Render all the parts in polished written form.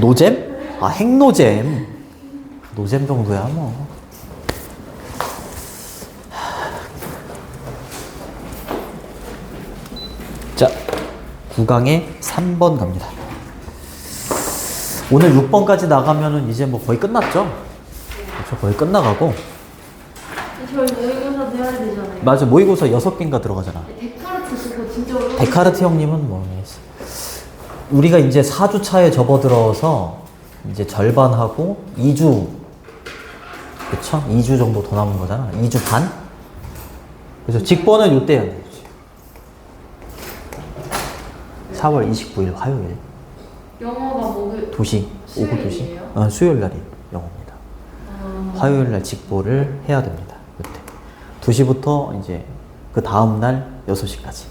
노잼? 아, 핵노잼. 노잼 정도야, 뭐. 자, 9강에 3번 갑니다. 오늘 6번까지 나가면은 이제 뭐 거의 끝났죠? 그렇죠, 거의 끝나가고. 저희 모의고사도 해야 되잖아요. 맞아, 모의고사 6개인가 들어가잖아. 데카르트 그거 진짜 어려워. 데카르트 형님은 뭐, 우리가 이제 4주 차에 접어들어서 이제 절반하고 2주, 그쵸? 2주 정도 더 남은 거잖아. 2주 반? 그래서 직보는 요때야. 4월 29일 화요일. 영어가 목요일. 2시, 오후 2시. 수요일 날이 영어입니다. 화요일 날 직보를 해야 됩니다. 그때. 2시부터 이제 그 다음날 6시까지.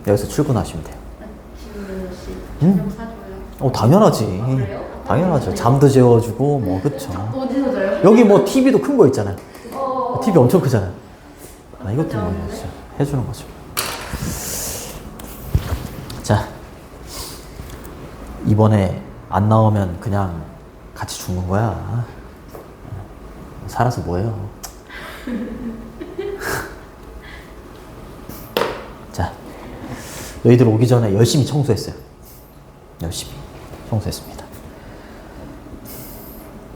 여기서 출근하시면 돼요. 지금 몇 시? 응? 저녁 사줘요? 당연하지. 그래요? 당연하죠. 잠도 재워주고, 뭐, 그쵸. 어디서 자요? 여기 뭐 TV도 큰 거 있잖아요. TV 엄청 크잖아요. 아, 이것도 뭐 해주는 거죠. 자, 이번에 안 나오면 그냥 같이 죽는 거야. 살아서 뭐해요. 자, 너희들 오기 전에 열심히 청소했어요. 열심히 청소했습니다.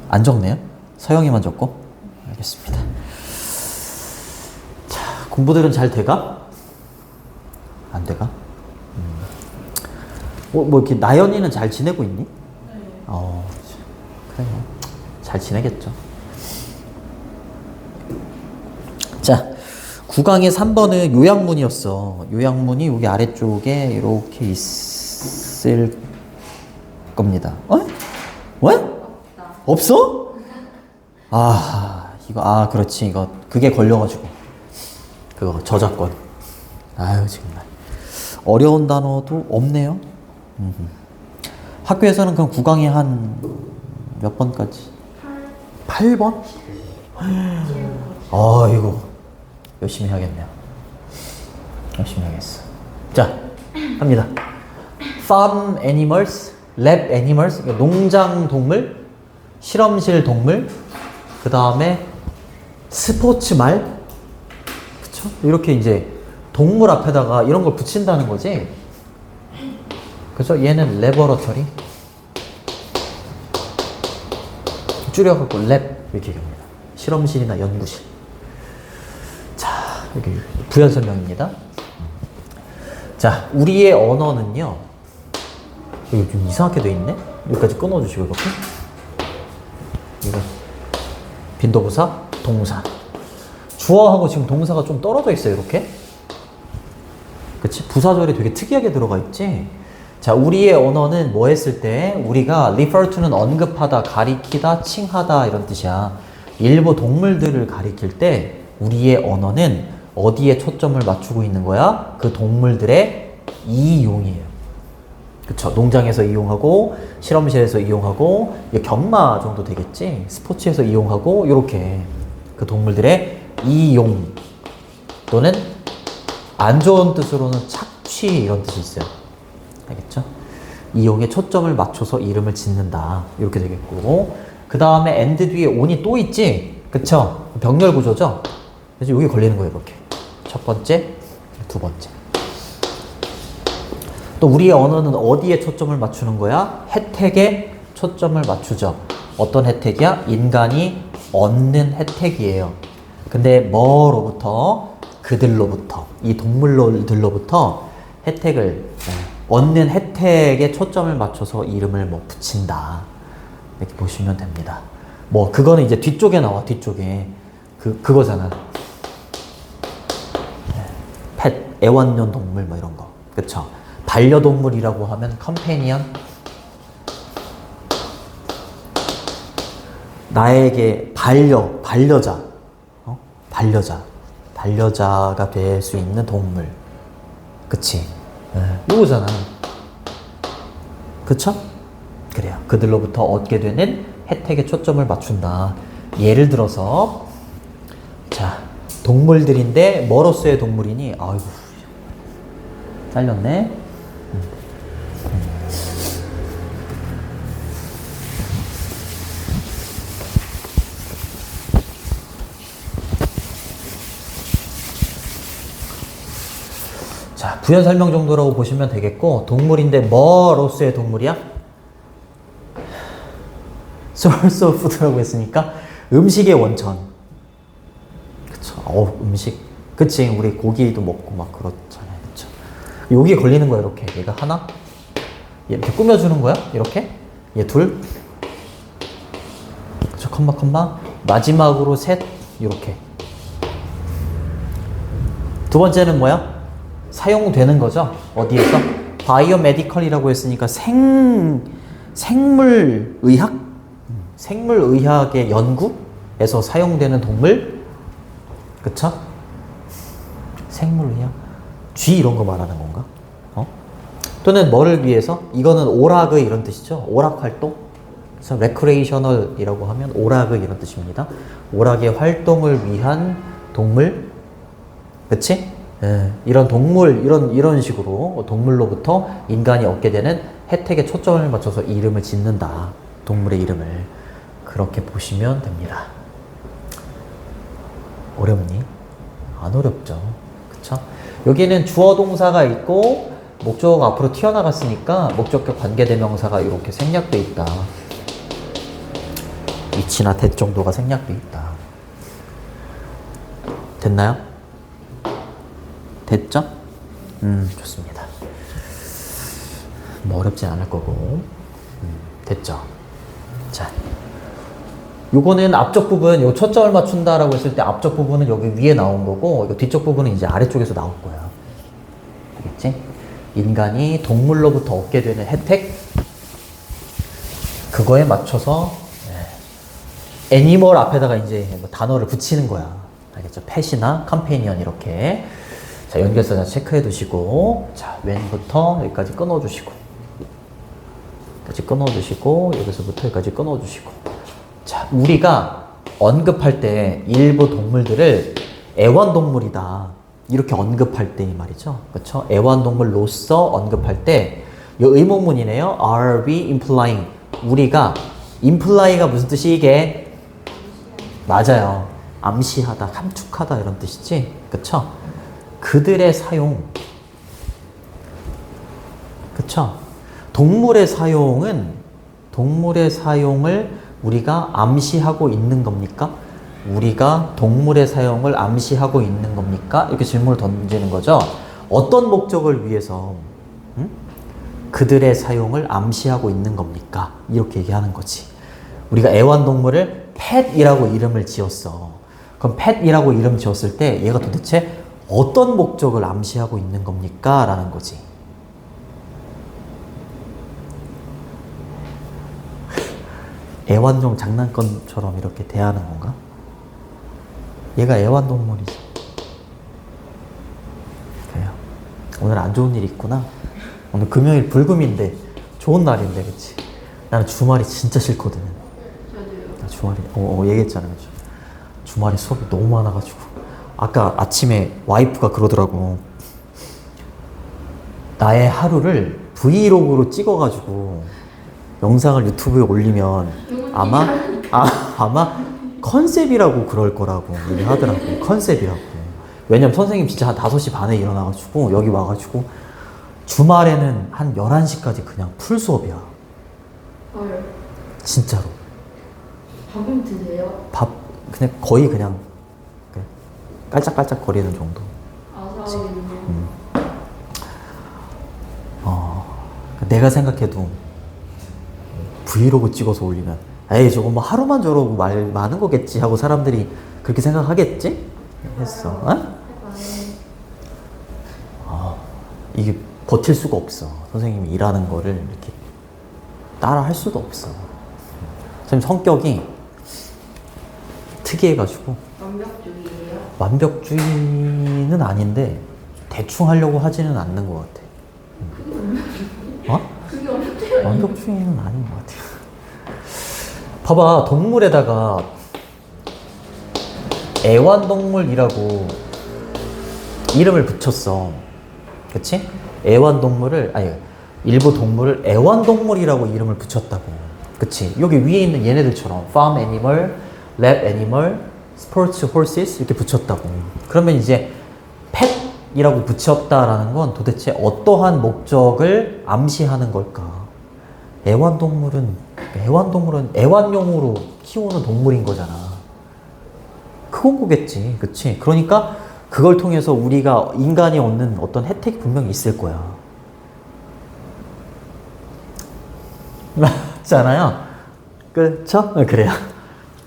안 적네요? 서영이만 적고? 알겠습니다. 자, 공부들은 잘 돼가? 안 돼가? 뭐 이렇게 나연이는 잘 지내고 있니? 네. 그래요. 잘 지내겠죠. 자, 9강의 3번은 요약문이었어. 요약문이 여기 아래쪽에 이렇게 있을 겁니다. 왜? 없어? 그렇지. 그게 걸려가지고. 그거, 저작권. 아유, 정말. 어려운 단어도 없네요. 학교에서는 그럼 9강에 한 몇 번까지? 8번? 이거 열심히 해야겠네요. 열심히 해야겠어. 자, 갑니다. Farm animals, lab animals, 그러니까 농장 동물, 실험실 동물, 그 다음에 스포츠 말, 그쵸? 이렇게 이제 동물 앞에다가 이런 걸 붙인다는 거지. 그죠? 얘는 레버러터리. 줄여갖고 랩 이렇게 얘기합니다. 실험실이나 연구실. 자, 여기 부연 설명입니다. 자, 우리의 언어는요. 여기 좀 이상하게 돼 있네? 여기까지 끊어주시고 이렇게. 이거 빈도부사, 동사. 주어하고 지금 동사가 좀 떨어져 있어요. 이렇게. 그치? 부사절이 되게 특이하게 들어가 있지? 자, 우리의 언어는 뭐 했을 때 우리가 refer to는 언급하다, 가리키다, 칭하다 이런 뜻이야. 일부 동물들을 가리킬 때 우리의 언어는 어디에 초점을 맞추고 있는 거야? 그 동물들의 이용이에요. 그쵸? 농장에서 이용하고 실험실에서 이용하고 경마 정도 되겠지? 스포츠에서 이용하고 요렇게 그 동물들의 이용 또는 안 좋은 뜻으로는 착취 이런 뜻이 있어요. 알겠죠? 이용에 초점을 맞춰서 이름을 짓는다. 이렇게 되겠고, 그 다음에 and 뒤에 on이 또 있지? 그쵸? 병렬 구조죠? 그래서 여기 걸리는 거예요. 이렇게. 첫 번째, 두 번째. 또 우리의 언어는 어디에 초점을 맞추는 거야? 혜택에 초점을 맞추죠. 어떤 혜택이야? 인간이 얻는 혜택이에요. 근데 뭐로부터? 그들로부터, 이 동물들로부터 혜택을 얻는 혜택에 초점을 맞춰서 이름을 뭐 붙인다. 이렇게 보시면 됩니다. 뭐 그거는 이제 뒤쪽에 나와. 뒤쪽에 그거잖아. 펫, 애완용 동물 뭐 이런 거. 그쵸? 반려동물이라고 하면 컴패니언. 나에게 반려자. 반려자가 될 수 있는 동물. 그치? 이거잖아. 그쵸? 그래요. 그들로부터 얻게 되는 혜택에 초점을 맞춘다. 예를 들어서, 자, 동물들인데, 뭐로서의 동물이니? 아이고, 잘렸네. 부연 설명 정도라고 보시면 되겠고, 동물인데 뭐로서의 동물이야? source of food라고 했으니까 음식의 원천. 그쵸. 음식. 그치. 우리 고기도 먹고 막 그렇잖아요. 그쵸. 여기에 걸리는 거야, 이렇게. 얘가 하나? 이렇게 꾸며주는 거야? 이렇게? 얘 둘? 그쵸. 컴마. 마지막으로 셋. 이렇게. 두 번째는 뭐야? 사용되는 거죠. 어디에서? 바이오메디컬이라고 했으니까 생물의학? 생물의학의 연구에서 사용되는 동물? 그쵸? 생물의학? 쥐 이런 거 말하는 건가? 또는 뭐를 위해서? 이거는 오락의 이런 뜻이죠. 오락 활동? 그래서 레크레이셔널이라고 하면 오락의 이런 뜻입니다. 오락의 활동을 위한 동물? 그치? 이런 동물, 이런 식으로 동물로부터 인간이 얻게 되는 혜택에 초점을 맞춰서 이름을 짓는다. 동물의 이름을. 그렇게 보시면 됩니다. 어렵니? 안 어렵죠. 그쵸? 여기는 주어 동사가 있고 목적어가 앞으로 튀어나갔으니까 목적격 관계대명사가 이렇게 생략돼 있다. 이치나 대 정도가 생략돼 있다. 됐나요? 됐죠? 좋습니다. 뭐 어렵진 않을 거고. 됐죠? 자, 요거는 앞쪽 부분, 요 초점을 맞춘다라고 했을 때 앞쪽 부분은 여기 위에 나온 거고, 요 뒤쪽 부분은 이제 아래쪽에서 나올 거야. 알겠지? 인간이 동물로부터 얻게 되는 혜택, 그거에 맞춰서 애니멀 앞에다가 이제 뭐 단어를 붙이는 거야. 알겠죠? 펫이나 컴패니언 이렇게. 자, 연결선 체크해 두시고, 자, 왼부터 여기까지 끊어 주시고, 여기까지 끊어 주시고, 여기서부터 여기까지 끊어 주시고. 자, 우리가 언급할 때 일부 동물들을 애완동물이다 이렇게 언급할 때 말이죠. 그렇죠? 애완동물로서 언급할 때 이 의문문이네요. Are we implying? 우리가 imply가 무슨 뜻이 이게? 맞아요. 암시하다, 함축하다 이런 뜻이지. 그렇죠? 그들의 사용. 그렇죠? 동물의 사용을 우리가 암시하고 있는 겁니까? 우리가 동물의 사용을 암시하고 있는 겁니까? 이렇게 질문을 던지는 거죠. 어떤 목적을 위해서 그들의 사용을 암시하고 있는 겁니까? 이렇게 얘기하는 거지. 우리가 애완동물을 펫이라고 이름을 지었어. 그럼 펫이라고 이름 지었을 때 얘가 도대체 어떤 목적을 암시하고 있는 겁니까? 라는 거지. 애완용 장난감처럼 이렇게 대하는 건가? 얘가 애완동물이지. 그래요. 오늘 안 좋은 일 있구나. 오늘 금요일 불금인데 좋은 날인데, 그치? 나는 주말이 진짜 싫거든. 나 주말에 얘기했잖아, 그치? 주말에 수업이 너무 많아가지고. 아까 아침에 와이프가 그러더라고. 나의 하루를 브이로그로 찍어가지고 영상을 유튜브에 올리면 아마 컨셉이라고 그럴 거라고 얘기하더라고. 컨셉이라고. 왜냐면 선생님 진짜 한 5시 반에 일어나가지고 여기 와가지고 주말에는 한 11시까지 그냥 풀 수업이야. 헐. 진짜로. 밥은 드세요? 밥 그냥 거의 그냥 깔짝깔짝 거리는 정도. 아사히는 내가 생각해도 브이로그 찍어서 올리면 에이 저거 뭐 하루만 저러고 말 많은 거겠지 하고 사람들이 그렇게 생각하겠지? 했어. 이게 버틸 수가 없어. 선생님이 일하는 거를 이렇게 따라 할 수도 없어. 선생님 성격이 특이해가지고 완벽주의예요? 완벽주의는 아닌데 대충 하려고 하지는 않는 것 같아. 그게 어때요? 완벽주의는 아닌 것 같아요. 봐봐, 동물에다가 애완동물이라고 이름을 붙였어. 그치? 일부 동물을 애완동물이라고 이름을 붙였다고. 그치? 여기 위에 있는 얘네들처럼 farm animal, lab animal, sports horses 이렇게 붙였다고. 그러면 이제 이라고 붙였다라는 건 도대체 어떠한 목적을 암시하는 걸까? 애완동물은 애완용으로 키우는 동물인 거잖아. 그건 거겠지. 그치? 그러니까 그걸 통해서 우리가 인간이 얻는 어떤 혜택이 분명히 있을 거야. 맞잖아요. 그렇죠? 그래요.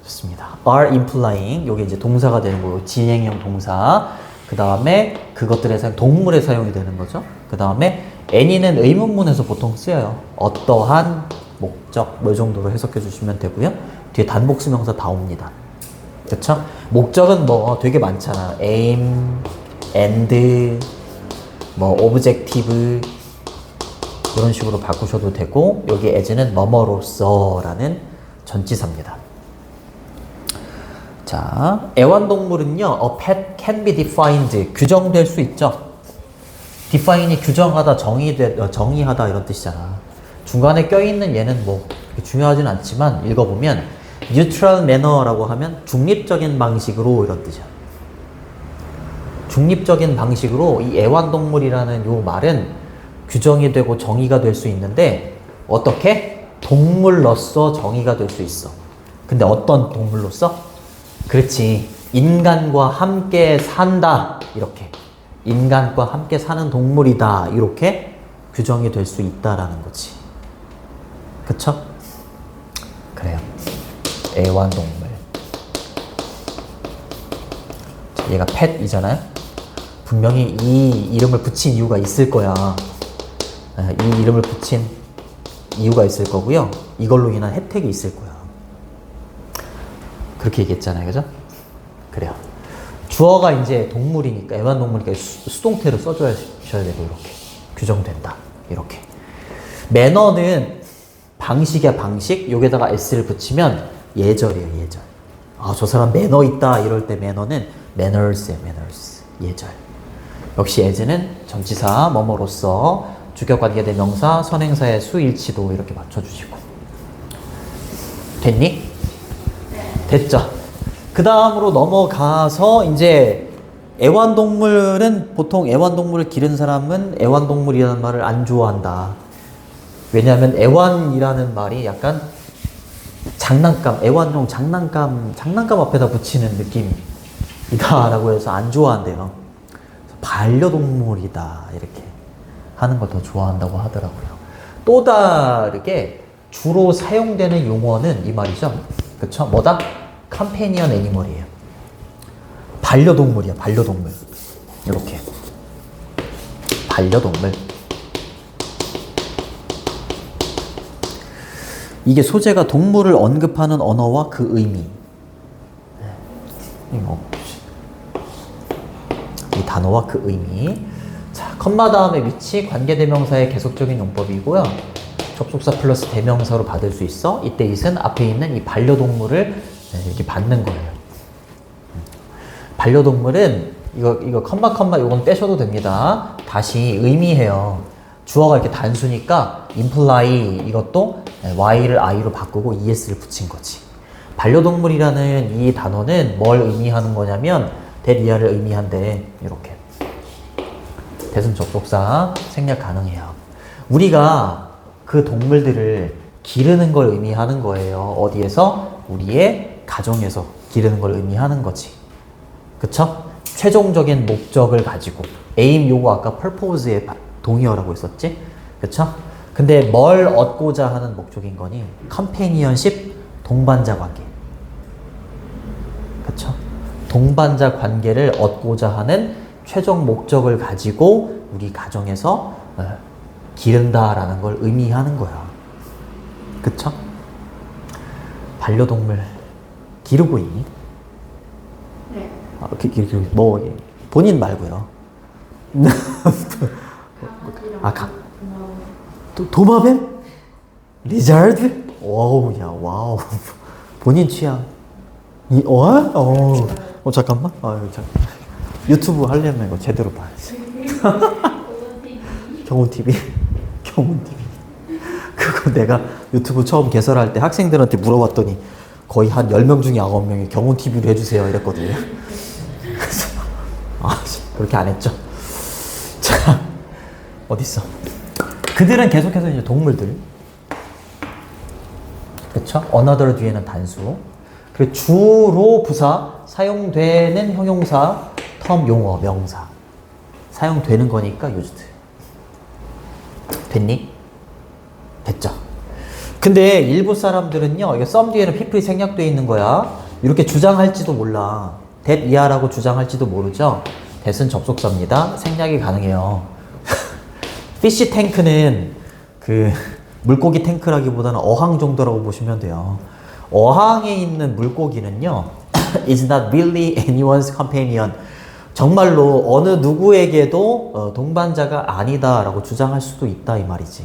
좋습니다. are implying 요게 이제 동사가 되는 거고 진행형 동사. 그 다음에 그것들의 사용, 동물에 사용이 되는 거죠. 그 다음에 any는 의문문에서 보통 쓰여요. 어떠한 목적 뭐 정도로 해석해 주시면 되고요. 뒤에 단복수명사 다 옵니다. 그쵸? 목적은 뭐 되게 많잖아. aim, and, 뭐 objective 이런 식으로 바꾸셔도 되고 여기 as는 뭐뭐로서라는 전치사입니다. 자, 애완동물은요, a pet can be defined, 규정될 수 있죠. define이 규정하다, 정의하다 이런 뜻이잖아. 중간에 껴있는 얘는 뭐 중요하진 않지만 읽어보면 neutral manner라고 하면 중립적인 방식으로 이런 뜻이야. 중립적인 방식으로 이 애완동물이라는 요 말은 규정이 되고 정의가 될 수 있는데 어떻게? 동물로서 정의가 될 수 있어. 근데 어떤 동물로서? 그렇지. 인간과 함께 산다. 이렇게. 인간과 함께 사는 동물이다. 이렇게 규정이 될 수 있다라는 거지. 그쵸? 그래요. 애완동물. 얘가 펫이잖아요. 분명히 이 이름을 붙인 이유가 있을 거야. 이 이름을 붙인 이유가 있을 거고요. 이걸로 인한 혜택이 있을 거야. 그렇게 얘기했잖아요. 그죠? 그래요. 주어가 이제 동물이니까, 애완동물이니까 수동태로 써줘야 되고, 이렇게. 규정된다. 이렇게. 매너는 방식이야, 방식. 여기다가 s를 붙이면 예절이에요, 예절. 아, 저 사람 매너 있다. 이럴 때 매너는 manners예요, manners. 예절. 역시 as는 전치사, 뭐뭐로서, 주격관계대명사, 선행사의 수일치도 이렇게 맞춰주시고. 됐니? 됐죠? 그 다음으로 넘어가서 이제 애완동물은 보통 애완동물을 기른 사람은 애완동물이라는 말을 안 좋아한다. 왜냐하면 애완이라는 말이 약간 장난감, 애완용 장난감 앞에다 붙이는 느낌이다 라고 해서 안 좋아한대요. 반려동물이다 이렇게 하는 걸 더 좋아한다고 하더라고요. 또 다르게 주로 사용되는 용어는 이 말이죠. 그쵸? 뭐다? 컴패니언 애니멀이에요. 반려동물이야, 반려동물. 이렇게. 반려동물. 이게 소재가 동물을 언급하는 언어와 그 의미. 이 단어와 그 의미. 자, 컴마 다음에 위치, 관계대명사의 계속적인 용법이고요. 접속사 플러스 대명사로 받을 수 있어. 이때 it은 앞에 있는 이 반려동물을 이렇게 받는 거예요. 반려동물은 이거 컴마 이건 빼셔도 됩니다. 다시 의미해요. 주어가 이렇게 단수니까 imply 이것도 y를 i로 바꾸고 es를 붙인 거지. 반려동물이라는 이 단어는 뭘 의미하는 거냐면 대리아를 의미한대. 이렇게. 대승 접속사 생략 가능해요. 우리가 그 동물들을 기르는 걸 의미하는 거예요. 어디에서? 우리의 가정에서 기르는 걸 의미하는 거지. 그쵸? 최종적인 목적을 가지고 aim 요거 아까 purpose의 동의어라고 했었지? 그쵸? 근데 뭘 얻고자 하는 목적인 거니? companionship, 동반자 관계. 그쵸? 동반자 관계를 얻고자 하는 최종 목적을 가지고 우리 가정에서 기른다라는 걸 의미하는 거야. 그쵸? 반려동물 기르고 있니? 네. 아, 뭐 본인 말고요. 강아지랑 도마뱀? 리자드? 와우, 야, 와우. 본인 취향. 잠깐만. 잠깐. 유튜브 하려면 이거 제대로 봐야지. 경훈 TV. 그거 내가 유튜브 처음 개설할 때 학생들한테 물어봤더니 거의 한 10명 중에 9명이 경훈 TV로 해주세요 이랬거든요. 그래서 그렇게 안 했죠. 어딨어? 그들은 계속해서 이제 동물들. 그쵸? another 뒤에는 단수. 그리고 주로 부사, 사용되는 형용사, term 용어, 명사. 사용되는 거니까 used. 됐니? 됐죠? 근데 일부 사람들은요, 이게 some 뒤에는 people이 생략되어 있는 거야. 이렇게 주장할지도 몰라. that 이하라고 주장할지도 모르죠? that은 접속사입니다. 생략이 가능해요. fish tank는 그 물고기 탱크라기보다는 어항 정도라고 보시면 돼요. 어항에 있는 물고기는요, is not really anyone's companion. 정말로 어느 누구에게도 동반자가 아니다라고 주장할 수도 있다 이 말이지.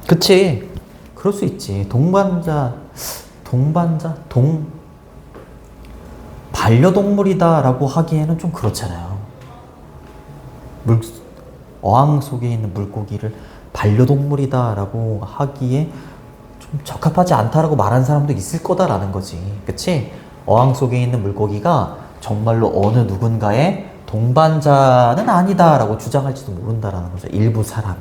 그치? 그럴 수 있지. 반려동물이다라고 하기에는 좀 그렇잖아요. 어항 속에 있는 물고기를 반려동물이다라고 하기에 좀 적합하지 않다라고 말하는 사람도 있을 거다라는 거지. 그치? 어항 속에 있는 물고기가 정말로 어느 누군가의 동반자는 아니다라고 주장할지도 모른다라는 거죠. 일부 사람이.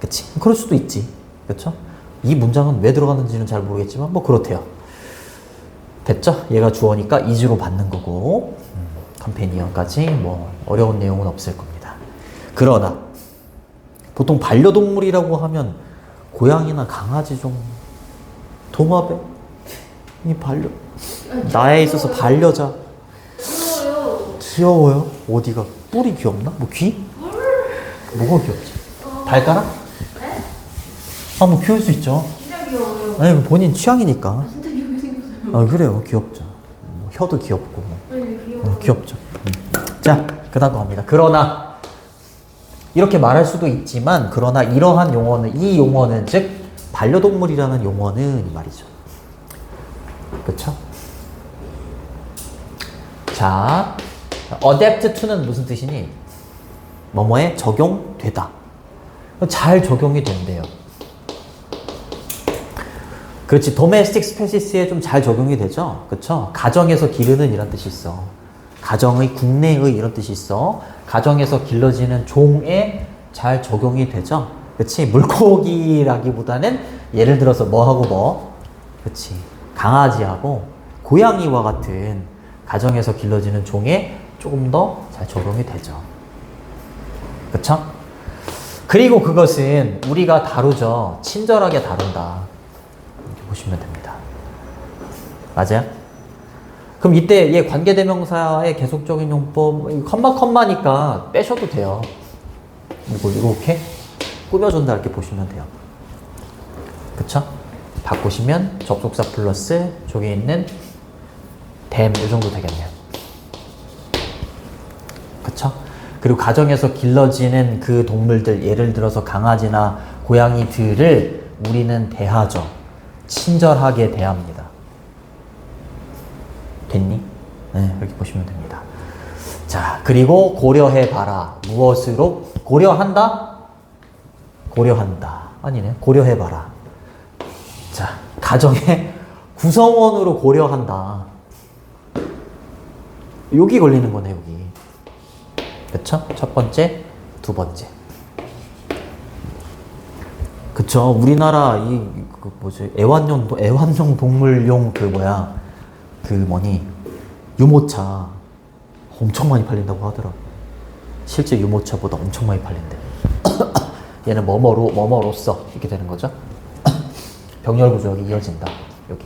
그치? 그럴 수도 있지. 그쵸? 이 문장은 왜 들어갔는지는 잘 모르겠지만 뭐 그렇대요. 됐죠? 얘가 주어니까 is로 받는 거고 컴패니언까지 뭐 어려운 내용은 없을 겁니다. 그러나 보통 반려동물이라고 하면 고양이나 강아지 좀 도마뱀? 이 나에 있어서 반려자. 귀여워요. 어디가? 뿔이 귀엽나? 뭐 귀? 뭐가 귀엽지? 발가락? 네? 아, 뭐 귀여울 수 있죠. 진짜 귀여워요. 아니, 본인 취향이니까. 진짜 귀엽게 생겼어요. 아, 그래요. 귀엽죠. 뭐 혀도 귀엽고. 네, 귀여워요. 귀엽죠. 자, 그 다음 거 갑니다. 그러나, 이렇게 말할 수도 있지만, 그러나 이러한 용어는, 이 용어는, 즉, 반려동물이라는 용어는 이 말이죠. 그쵸? 자, adapt to는 무슨 뜻이니? 뭐뭐에 적용되다. 잘 적용이 된대요. 그렇지. domestic species에 좀 잘 적용이 되죠. 그쵸? 가정에서 기르는 이런 뜻이 있어. 가정의, 국내의 이런 뜻이 있어. 가정에서 길러지는 종에 잘 적용이 되죠. 그치? 물고기라기보다는 예를 들어서 뭐하고 뭐? 그치? 강아지하고 고양이와 같은 가정에서 길러지는 종에 조금 더 잘 적용이 되죠. 그쵸? 그리고 그것은 우리가 다루죠. 친절하게 다룬다. 이렇게 보시면 됩니다. 맞아요? 그럼 이때 얘 관계대명사의 계속적인 용법, 컴마니까 빼셔도 돼요. 그리고 이렇게 꾸며준다 이렇게 보시면 돼요. 그쵸? 바꾸시면 접속사 플러스 저기 있는 them 이 정도 되겠네요. 그쵸? 그리고 가정에서 길러지는 그 동물들, 예를 들어서 강아지나 고양이들을 우리는 대하죠. 친절하게 대합니다. 됐니? 네, 이렇게 보시면 됩니다. 자, 그리고 고려해봐라. 무엇으로? 고려한다? 고려한다. 아니네. 고려해봐라. 자, 가정의 구성원으로 고려한다. 여기 걸리는 거네, 여기. 그쵸? 첫 번째, 두 번째. 그쵸? 우리나라 애완용 동물용 유모차 엄청 많이 팔린다고 하더라고. 실제 유모차보다 엄청 많이 팔린대. 얘는 뭐뭐로써 이렇게 되는 거죠. 병렬 구조역이 이어진다. 여기.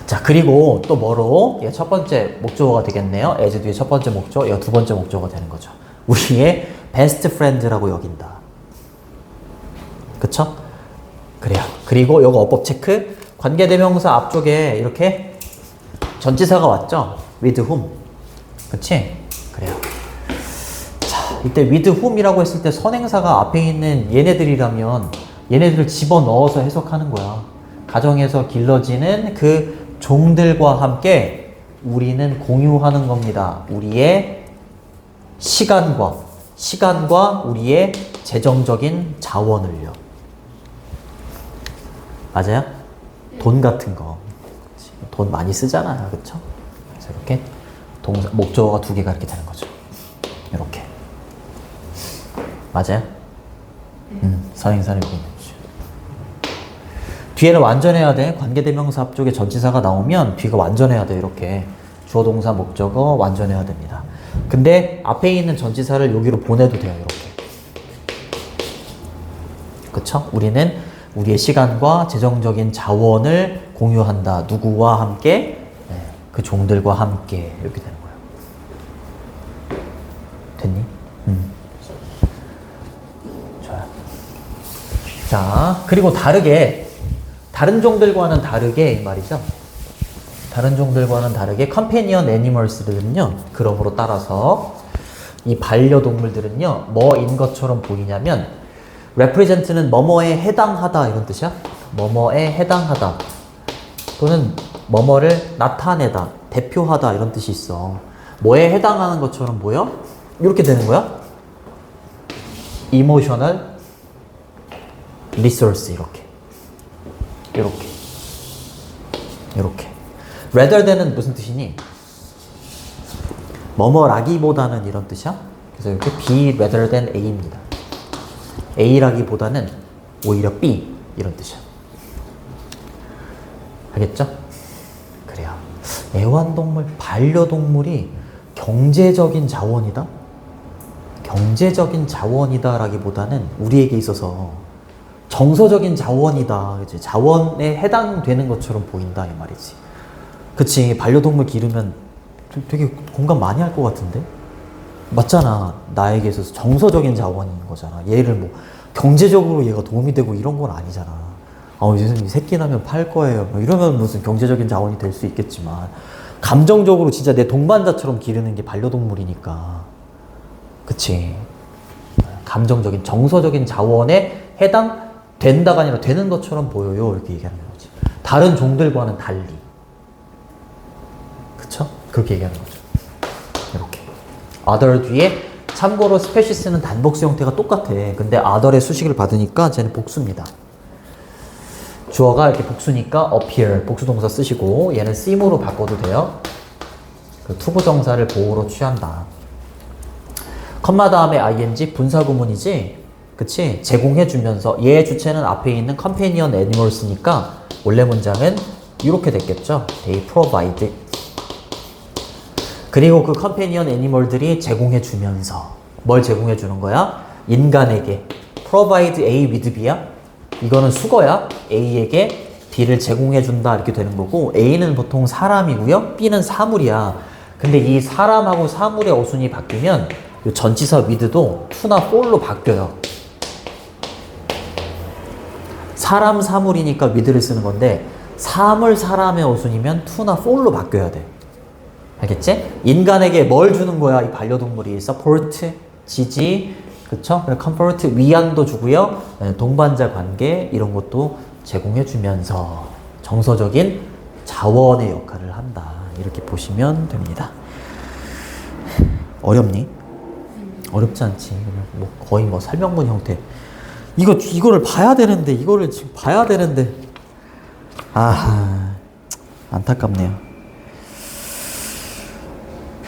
자, 그리고 또 뭐로? 얘 첫 번째 목적어가 되겠네요. as 뒤에 첫 번째 목적, 얘가 두 번째 목적어가 되는 거죠. 우리의 베스트 프렌드라고 여긴다. 그쵸? 그래요. 그리고 요거 어법 체크. 관계대명사 앞쪽에 이렇게 전치사가 왔죠? with whom. 그치? 그래요. 자, 이때 with whom이라고 했을 때 선행사가 앞에 있는 얘네들이라면 얘네들을 집어넣어서 해석하는 거야. 가정에서 길러지는 그 종들과 함께 우리는 공유하는 겁니다. 우리의 시간과 우리의 재정적인 자원을요. 맞아요? 돈 같은 거. 돈 많이 쓰잖아요. 그쵸? 그래서 이렇게 목적어가 두 개가 이렇게 되는 거죠. 이렇게. 맞아요? 선행사를 보내주죠. 뒤에는 완전해야 돼. 관계대명사 앞쪽에 전치사가 나오면 뒤가 완전해야 돼. 이렇게 주어 동사 목적어 완전해야 됩니다. 근데 앞에 있는 전치사를 여기로 보내도 돼요. 이렇게. 그쵸? 우리는 우리의 시간과 재정적인 자원을 공유한다. 누구와 함께? 네, 그 종들과 함께 이렇게 되는 거예요. 됐니? 좋아요. 자, 그리고 다른 종들과는 다르게 이 말이죠. 다른 종들과는 다르게 컴패니언 애니멀스들은요. 그러므로 따라서 이 반려동물들은요. 뭐인 것처럼 보이냐면 represent는 뭐뭐에 해당하다 이런 뜻이야. 뭐뭐에 해당하다 또는 뭐뭐를 나타내다, 대표하다 이런 뜻이 있어. 뭐에 해당하는 것처럼 보여? 이렇게 되는 거야. emotional resource 이렇게 rather than은 무슨 뜻이니? 뭐뭐라기보다는 이런 뜻이야. 그래서 이렇게 be rather than A입니다. A라기보다는 오히려 B 이런 뜻이야. 알겠죠? 그래요. 애완동물, 반려동물이 경제적인 자원이다? 경제적인 자원이다라기보다는 우리에게 있어서 정서적인 자원이다. 그치? 자원에 해당되는 것처럼 보인다 이 말이지. 그치? 반려동물 기르면 되게 공감 많이 할 것 같은데? 맞잖아. 나에게 있어서 정서적인 자원인 거잖아. 얘를 뭐 경제적으로 얘가 도움이 되고 이런 건 아니잖아. 선생님 새끼 나면 팔 거예요. 뭐 이러면 무슨 경제적인 자원이 될 수 있겠지만 감정적으로 진짜 내 동반자처럼 기르는 게 반려동물이니까. 그치? 감정적인 정서적인 자원에 해당된다가 아니라 되는 것처럼 보여요. 이렇게 얘기하는 거지. 다른 종들과는 달리. 그쵸? 그렇게 얘기하는 거죠. 이렇게. other 뒤에 참고로 스페시스는 단복수 형태가 똑같아. 근데 other의 수식을 받으니까 쟤는 복수입니다. 주어가 이렇게 복수니까 appear 복수동사 쓰시고 얘는 seem으로 바꿔도 돼요. 그 투부정사를 보호로 취한다. 컴마 다음에 ing 분사구문이지. 그치? 제공해주면서 얘 주체는 앞에 있는 companion animals니까 원래 문장은 이렇게 됐겠죠. They provide. 그리고 그 컴패니언 애니멀들이 제공해주면서 뭘 제공해주는 거야? 인간에게 provide A with B야? 이거는 수거야. A에게 B를 제공해준다 이렇게 되는 거고 A는 보통 사람이고요. B는 사물이야. 근데 이 사람하고 사물의 어순이 바뀌면 이 전치사 with도 to나 for로 바뀌어요. 사람 사물이니까 with를 쓰는 건데 사물 사람의 어순이면 to나 for로 바뀌어야 돼. 알겠지? 인간에게 뭘 주는 거야? 이 반려동물이 support, 지지, 그쵸? comfort, 위안도 주고요. 동반자 관계 이런 것도 제공해 주면서 정서적인 자원의 역할을 한다. 이렇게 보시면 됩니다. 어렵니? 어렵지 않지. 그냥 뭐 거의 뭐 설명문 형태. 이거를 봐야 되는데 이거를 지금 봐야 되는데 안타깝네요.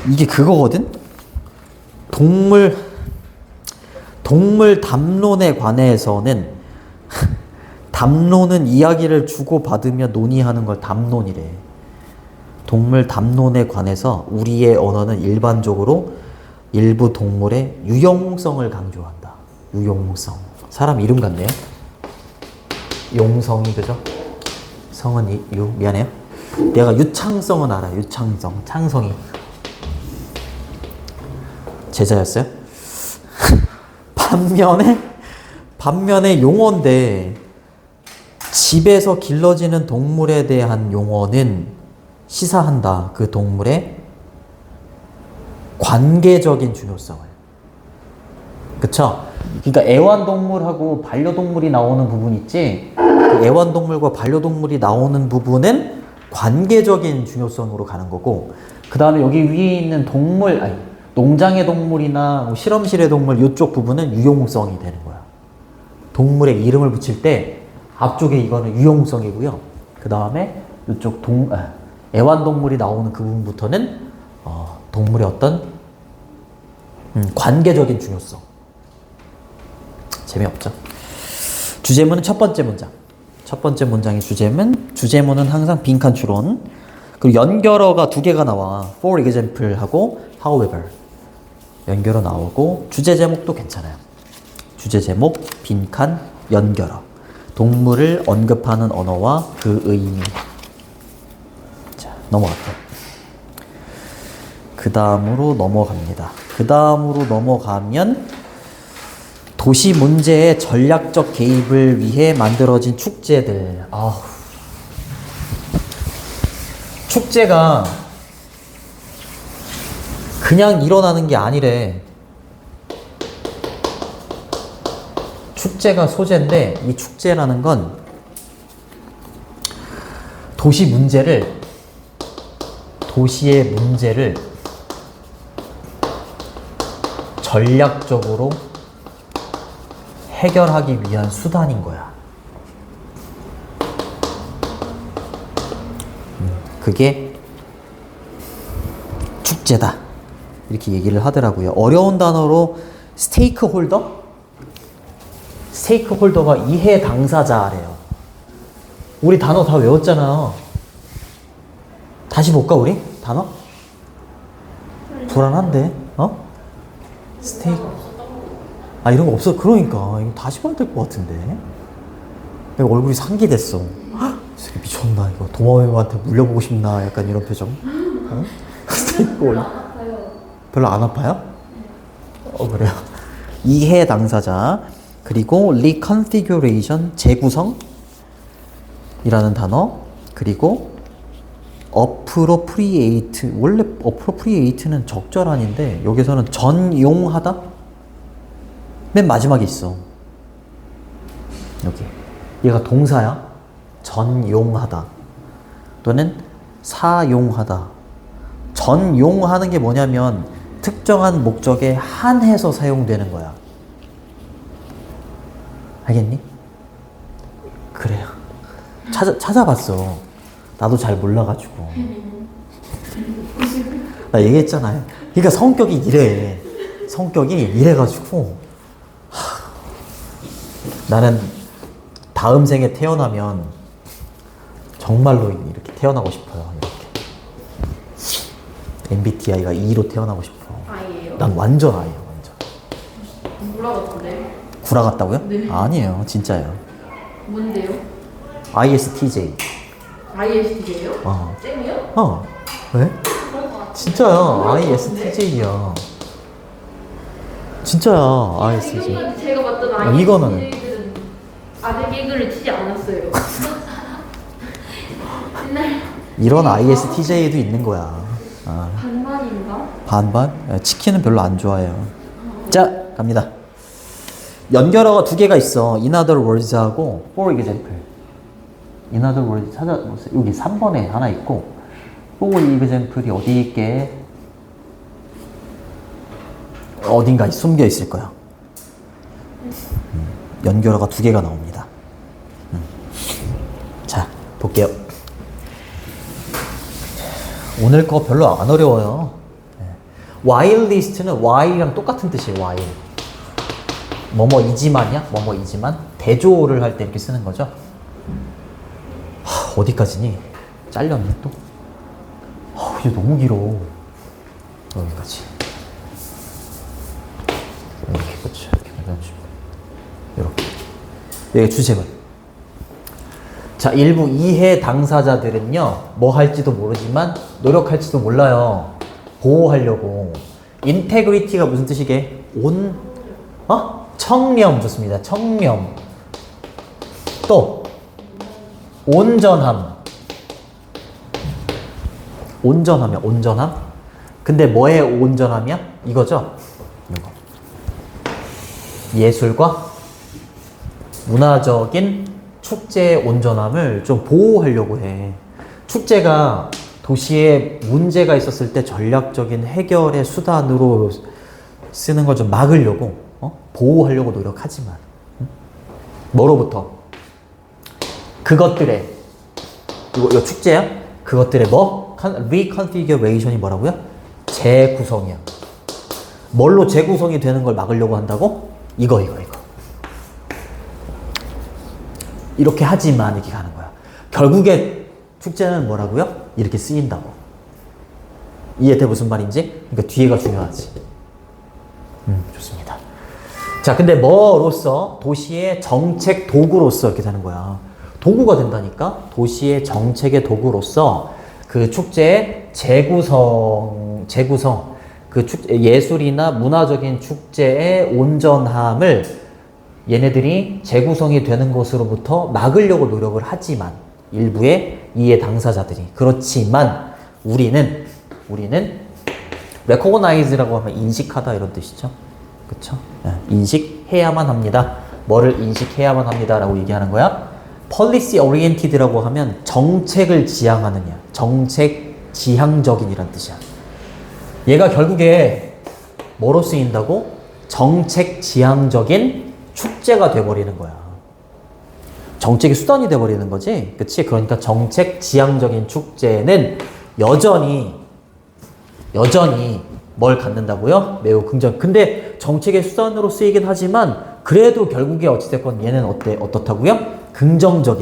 이게 그거거든? 동물 담론에 관해서는 담론은 이야기를 주고받으며 논의하는 걸 담론이래. 동물 담론에 관해서 우리의 언어는 일반적으로 일부 동물의 유용성을 강조한다. 유용성. 사람 이름 같네요. 용성이 그죠? 성은 미안해요. 내가 유창성은 알아. 유창성. 창성이. 제자였어요? 반면에 용어인데 집에서 길러지는 동물에 대한 용어는 시사한다. 그 동물의 관계적인 중요성을. 그쵸? 그러니까 애완동물하고 반려동물이 나오는 부분 있지? 그 애완동물과 반려동물이 나오는 부분은 관계적인 중요성으로 가는 거고 그 다음에 여기 위에 있는 농장의 동물이나 뭐 실험실의 동물 이쪽 부분은 유용성이 되는 거야. 동물의 이름을 붙일 때 앞쪽에 이거는 유용성이고요. 그 다음에 이쪽 애완동물이 나오는 그 부분부터는 동물의 어떤 관계적인 중요성 재미없죠. 주제문은 첫 번째 문장. 첫 번째 문장이 주제문. 주제문은 항상 빈칸 추론. 그리고 연결어가 두 개가 나와. For example 하고 however. 연결어 나오고 주제 제목도 괜찮아요. 주제 제목, 빈칸, 연결어. 동물을 언급하는 언어와 그 의미. 자, 넘어갈게요. 그 다음으로 넘어갑니다. 그 다음으로 넘어가면 도시 문제의 전략적 개입을 위해 만들어진 축제들. 축제가 그냥 일어나는 게 아니래. 축제가 소재인데 이 축제라는 건 도시의 문제를 전략적으로 해결하기 위한 수단인 거야. 그게 축제다. 이렇게 얘기를 하더라고요. 어려운 단어로 스테이크홀더가 이해 당사자래요. 우리 단어 다 외웠잖아요. 다시 볼까 우리? 단어? 불안한데? 이런 거 없어. 그러니까 이거 다시 봐야 될 것 같은데. 내가 얼굴이 상기됐어. 이 새끼 미쳤나 이거. 도마뱀한테 물려보고 싶나 약간 이런 표정. 별로 안 아파요? 그래요. 이해 당사자. 그리고 reconfiguration, 재구성이라는 단어. 그리고 appropriate. 원래 appropriate는 적절한인데 여기서는 전용하다? 맨 마지막에 있어. 여기. 얘가 동사야. 전용하다. 또는 사용하다. 전용하는 게 뭐냐면 특정한 목적에 한해서 사용되는 거야. 알겠니? 그래요. 찾아봤어. 나도 잘 몰라가지고. 나 얘기했잖아요. 그러니까 성격이 이래가지고 나는 다음 생에 태어나면 정말로 이렇게 태어나고 싶어요. 이렇게. MBTI가 E로 태어나고 싶어. 아이예요? 난 완전 I예요. 완전. 뭐라 같은데? 구라 같다고요? 네. 아니에요. 진짜예요. 뭔데요? ISTJ. ISTJ요? 쌤이요? 왜? 진짜야. ISTJ야. 진짜야. ISTJ. 제가 봤던 이거는. ISTJ들은 아재 개그를 치지 않았어요. 옛날 이런 ISTJ도 있는 거야. 반반인가? 반반? 치킨은 별로 안 좋아해요. 자, 갑니다. 연결어가 두 개가 있어. In other words하고 for example. In other words 찾아보세요. 여기 3번에 하나 있고 for example이 어디 있게? 어딘가 숨겨 있을 거야. 연결어가 두 개가 나옵니다. 자, 볼게요. 오늘 거 별로 안 어려워요. while list는 while이랑 똑같은 뜻이에요. while. 뭐뭐이지만이야? 뭐뭐이지만 대조를 할 때 이렇게 쓰는 거죠. 어디까지니? 잘렸네 또. 이제 너무 길어. 여기까지. 이렇게 그렇죠. 이렇게 해가지고 이렇게. 여기 주제문. 자, 일부 이해 당사자들은요, 뭐 할지도 모르지만 노력할지도 몰라요. 보호하려고. 인테그리티가 무슨 뜻이게? 청렴. 좋습니다. 청렴. 또 온전함. 온전함. 근데 뭐의 온전함이야? 이거죠? 이거. 예술과 문화적인 축제의 온전함을 좀 보호하려고 해. 축제가 도시에 문제가 있었을 때 전략적인 해결의 수단으로 쓰는 걸 좀 막으려고, 보호하려고 노력하지만, 뭐로부터? 그것들의, 이거 축제야? 그것들의 뭐? reconfiguration이 뭐라고요? 재구성이야. 뭘로 재구성이 되는 걸 막으려고 한다고? 이거. 이렇게 하지만 이렇게 가는 거야. 결국에 축제는 뭐라고요? 이렇게 쓰인다고. 이해돼 무슨 말인지? 그러니까 뒤에가 중요하지. 좋습니다. 자, 근데 뭐로서? 도시의 정책 도구로서 이렇게 되는 거야. 도구가 된다니까? 도시의 정책의 도구로서 그 축제의 재구성, 그 예술이나 문화적인 축제의 온전함을 얘네들이 재구성이 되는 것으로부터 막으려고 노력을 하지만 일부의 이해 당사자들이 그렇지만 우리는 recognize라고 하면 인식하다 이런 뜻이죠. 그쵸? 인식해야만 합니다. 뭐를 인식해야만 합니다라고 얘기하는 거야? policy oriented라고 하면 정책을 지향하느냐, 정책 지향적인이란 뜻이야. 얘가 결국에 뭐로 쓰인다고? 정책 지향적인 축제가 돼버리는 거야. 정책의 수단이 돼버리는 거지. 그치? 그러니까 정책 지향적인 축제는 여전히 뭘 갖는다고요? 매우 긍정. 근데 정책의 수단으로 쓰이긴 하지만 그래도 결국에 어찌됐건 얘는 어떻다고요? 긍정적,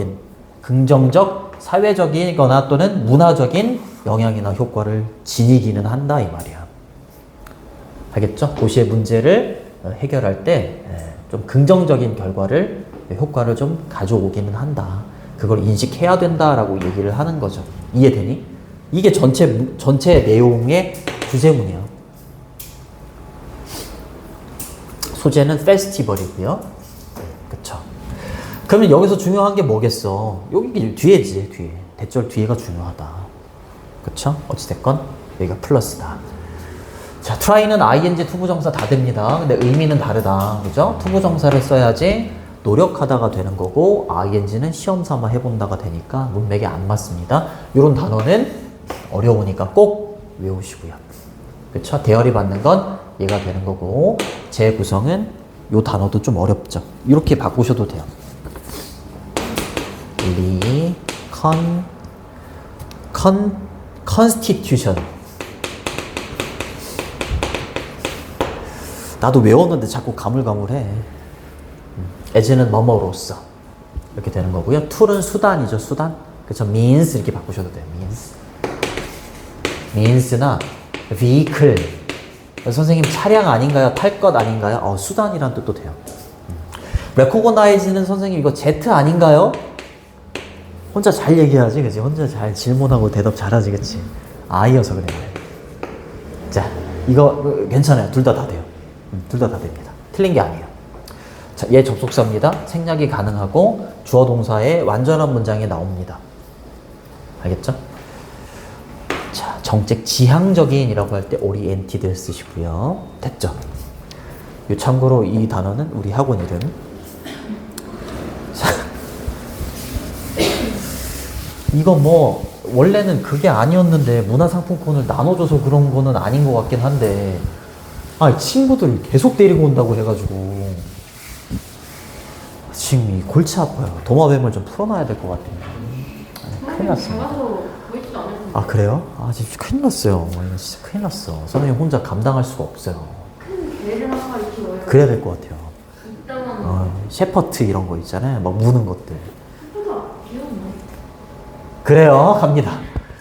사회적이거나 또는 문화적인 영향이나 효과를 지니기는 한다 이 말이야. 알겠죠? 도시의 문제를 해결할 때 좀 긍정적인 효과를 좀 가져오기는 한다. 그걸 인식해야 된다라고 얘기를 하는 거죠. 이해되니? 이게 전체 내용의 주제문이야. 소재는 페스티벌이고요. 그쵸? 그러면 여기서 중요한 게 뭐겠어? 여기 뒤에지, 뒤에. 대절 뒤에가 중요하다. 그쵸? 어찌됐건 여기가 플러스다. 자, try는 ing 투부정사 다 됩니다. 근데 의미는 다르다. 그죠? 투부정사를 써야지 노력하다가 되는 거고 ing는 시험 삼아 해본다가 되니까 문맥에 안 맞습니다. 이런 단어는 어려우니까 꼭 외우시고요. 그쵸? 대열이 받는 건 얘가 되는 거고 재구성은 요 단어도 좀 어렵죠. 이렇게 바꾸셔도 돼요. constitution. 나도 외웠는데 자꾸 가물가물해. as는 뭐뭐로써 이렇게 되는 거고요. tool은 수단이죠, 수단. 그쵸? means 이렇게 바꾸셔도 돼요. means나 vehicle. 선생님 차량 아닌가요? 탈 것 아닌가요? 수단이란 뜻도 돼요. recognize는 선생님 이거 Z 아닌가요? 혼자 잘 얘기하지, 그치? 혼자 잘 질문하고 대답 잘하지, 그치? I여서 그래. 자, 이거 괜찮아요. 둘 다 돼요. 둘 다 됩니다. 틀린 게 아니에요. 자, 얘 접속사입니다. 생략이 가능하고 주어 동사의 완전한 문장에 나옵니다. 알겠죠? 자, 정책 지향적인이라고 할 때 oriented 쓰시고요. 됐죠? 참고로 이 단어는 우리 학원 이름. 자, 이거 뭐 원래는 그게 아니었는데 문화상품권을 나눠줘서 그런 거는 아닌 것 같긴 한데 친구들 계속 데리고 온다고 해가지고 지금 이 골치 아파요. 도마뱀을 좀 풀어놔야 될 것 같아요. 큰일 났습니다. 작아서 보이지도 않았는데. 그래요? 진짜 큰일 났어요. 이거 진짜 큰일 났어. 선생님 혼자 감당할 수가 없어요. 큰 개를 하나 이렇게 넣어요. 그래야 될 것 같아요. 이따만 셰퍼트 이런 거 있잖아요. 막 무는 것들. 생각보다 귀엽네. 그래요. 갑니다.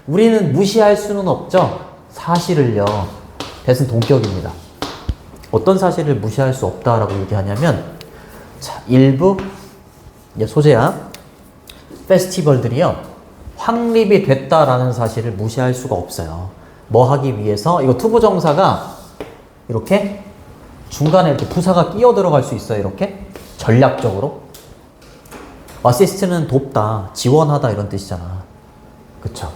우리는 무시할 수는 없죠. 사실을요. 대신 동격입니다. 어떤 사실을 무시할 수 없다라고 얘기하냐면 자, 일부 소재야. 페스티벌들이요. 확립이 됐다라는 사실을 무시할 수가 없어요. 뭐 하기 위해서? 이거 투부정사가 이렇게 중간에 이렇게 부사가 끼어 들어갈 수 있어요. 이렇게 전략적으로. 어시스트는 돕다, 지원하다 이런 뜻이잖아. 그쵸?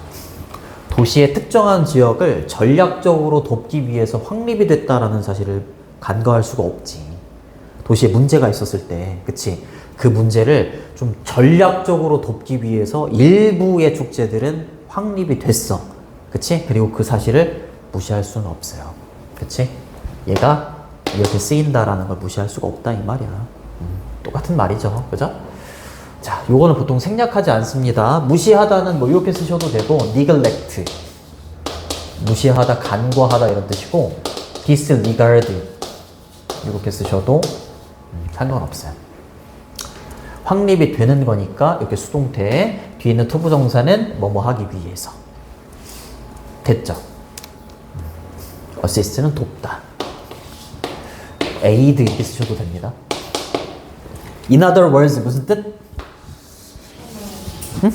도시의 특정한 지역을 전략적으로 돕기 위해서 확립이 됐다라는 사실을 간과할 수가 없지. 도시에 문제가 있었을 때, 그치? 그 문제를 좀 전략적으로 돕기 위해서 일부의 축제들은 확립이 됐어. 그치? 그리고 그 사실을 무시할 수는 없어요. 그치? 얘가 이렇게 쓰인다라는 걸 무시할 수가 없다 이 말이야. 똑같은 말이죠. 그죠? 자, 요거는 보통 생략하지 않습니다. 무시하다는 뭐 이렇게 쓰셔도 되고 neglect 무시하다, 간과하다 이런 뜻이고 disregard 이렇게 쓰셔도 상관없어요. 확립이 되는 거니까 이렇게 수동태, 뒤에 있는 투부정사는 뭐뭐 하기 위해서. 됐죠? assist는 돕다. aid 이렇게 쓰셔도 됩니다. In other words 무슨 뜻? 응?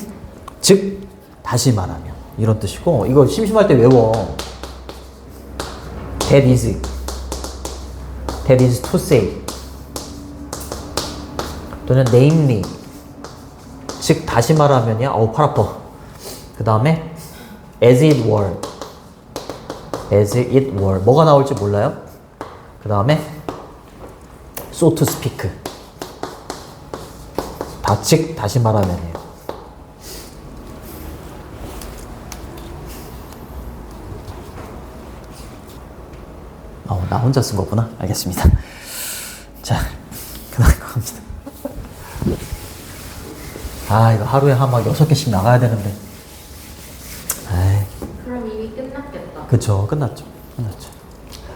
즉 다시 말하면 이런 뜻이고, 이거 심심할 때 외워. That is to say. 또는 namely. 즉 다시 말하면이야. 어우 팔 아파. 그 다음에 as it were. as it were. 뭐가 나올지 몰라요. 그 다음에 so to speak. 다 즉 다시 말하면이에요. 나 혼자 쓴 거구나. 알겠습니다. 자, 그 다음 갑니다. 이거 하루에 한 막 6개씩 나가야 되는데. 그럼 이미 끝났겠다. 그쵸. 끝났죠.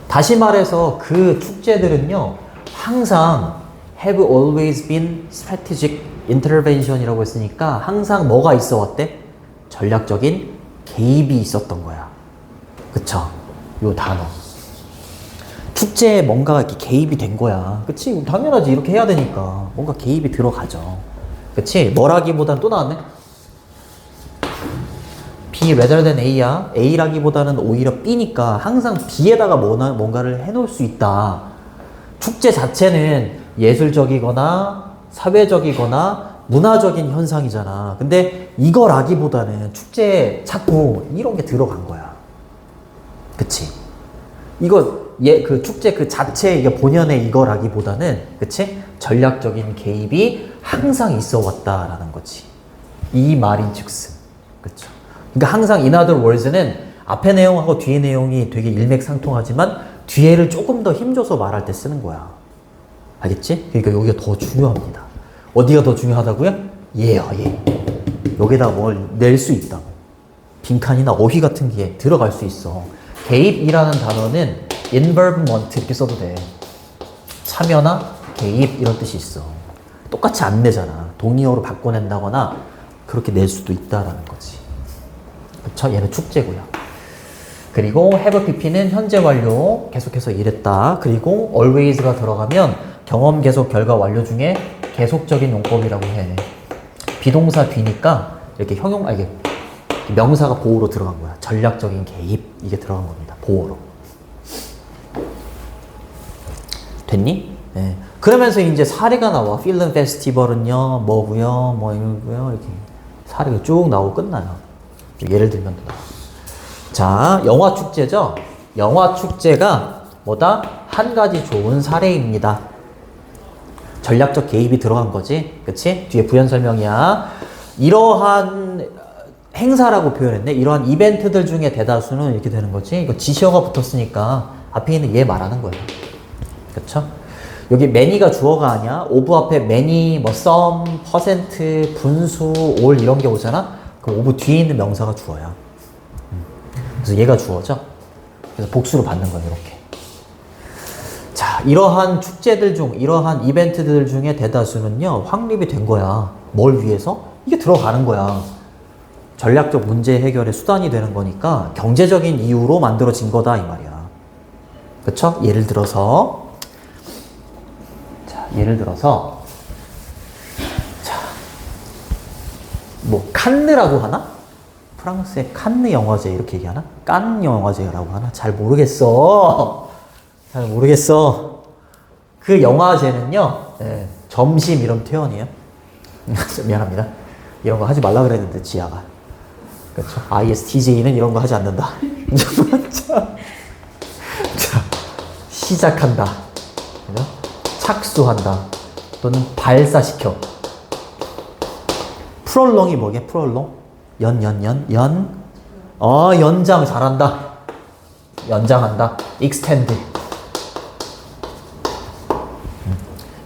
다시 말해서 그 축제들은요, 항상 have always been strategic intervention이라고 했으니까 항상 뭐가 있어 왔대? 전략적인 개입이 있었던 거야. 그쵸? 요 단어. 축제에 뭔가 이렇게 개입이 된 거야. 그치? 당연하지. 이렇게 해야 되니까. 뭔가 개입이 들어가죠. 그치? 뭐라기보단 또 나왔네? B rather than A야. A라기보다는 오히려 B니까 항상 B에다가 뭔가를 해놓을 수 있다. 축제 자체는 예술적이거나 사회적이거나 문화적인 현상이잖아. 근데 이거라기보다는 축제에 자꾸 이런 게 들어간 거야. 그치? 그 축제 그 자체 이게 본연의 이거라기보다는, 그치? 전략적인 개입이 항상 있어 왔다라는 거지. 이 말인 즉슨. 그쵸? 그러니까 항상 in other words는 앞에 내용하고 뒤에 내용이 되게 일맥상통하지만 뒤에를 조금 더 힘줘서 말할 때 쓰는 거야. 알겠지? 그러니까 여기가 더 중요합니다. 어디가 더 중요하다고요? 얘야, 얘. 여기다 뭘 낼 수 있다고. 빈칸이나 어휘 같은 게 들어갈 수 있어. 개입이라는 단어는 involvement 이렇게 써도 돼. 참여나 개입 이런 뜻이 있어. 똑같이 안 내잖아. 동의어로 바꿔낸다거나 그렇게 낼 수도 있다라는 거지. 그쵸? 얘는 축제고요. 그리고 have pp는 현재 완료 계속해서 일했다. 그리고 always가 들어가면 경험 계속 결과 완료 중에 계속적인 용법이라고 해. 비동사 뒤니까 이렇게 이게 명사가 보호로 들어간 거야. 전략적인 개입 이게 들어간 겁니다. 보호로. 됐니? 네. 그러면서 이제 사례가 나와. 필름 페스티벌은요, 뭐고요, 뭐 이거고요, 이렇게 사례가 쭉 나오고 끝나요. 예를 들면 자, 영화 축제죠. 영화 축제가 뭐다? 한 가지 좋은 사례입니다. 전략적 개입이 들어간 거지, 그치? 뒤에 부연 설명이야. 이러한 행사라고 표현했네. 이러한 이벤트들 중에 대다수는 이렇게 되는 거지. 이거 지시어가 붙었으니까 앞에 있는 얘 말하는 거예요. 그쵸? 여기 many가 주어가 아니야. of 앞에 many, 뭐 some, 퍼센트, 분수, all 이런 게 오잖아. 그럼 of 뒤에 있는 명사가 주어야. 그래서 얘가 주어죠. 그래서 복수로 받는 거예요. 이렇게. 자, 이러한 축제들 중, 이러한 이벤트들 중에 대다수는요, 확립이 된 거야. 뭘 위해서? 이게 들어가는 거야. 전략적 문제 해결의 수단이 되는 거니까 경제적인 이유로 만들어진 거다 이 말이야. 그쵸? 예를 들어서 뭐 칸느라고 하나? 프랑스의 칸느 영화제 이렇게 얘기하나? 깐 영화제라고 하나? 잘 모르겠어. 그 영화제는요, 점심 이런 표현이에요. 미안합니다. 이런 거 하지 말라 그랬는데 지아가. 그렇죠. ISTJ는 이런 거 하지 않는다. 자, 시작한다. 그죠? 착수한다. 또는 발사시켜. 프롤롱이 뭐게? 프롤롱? 연장 잘한다. 연장한다. extend.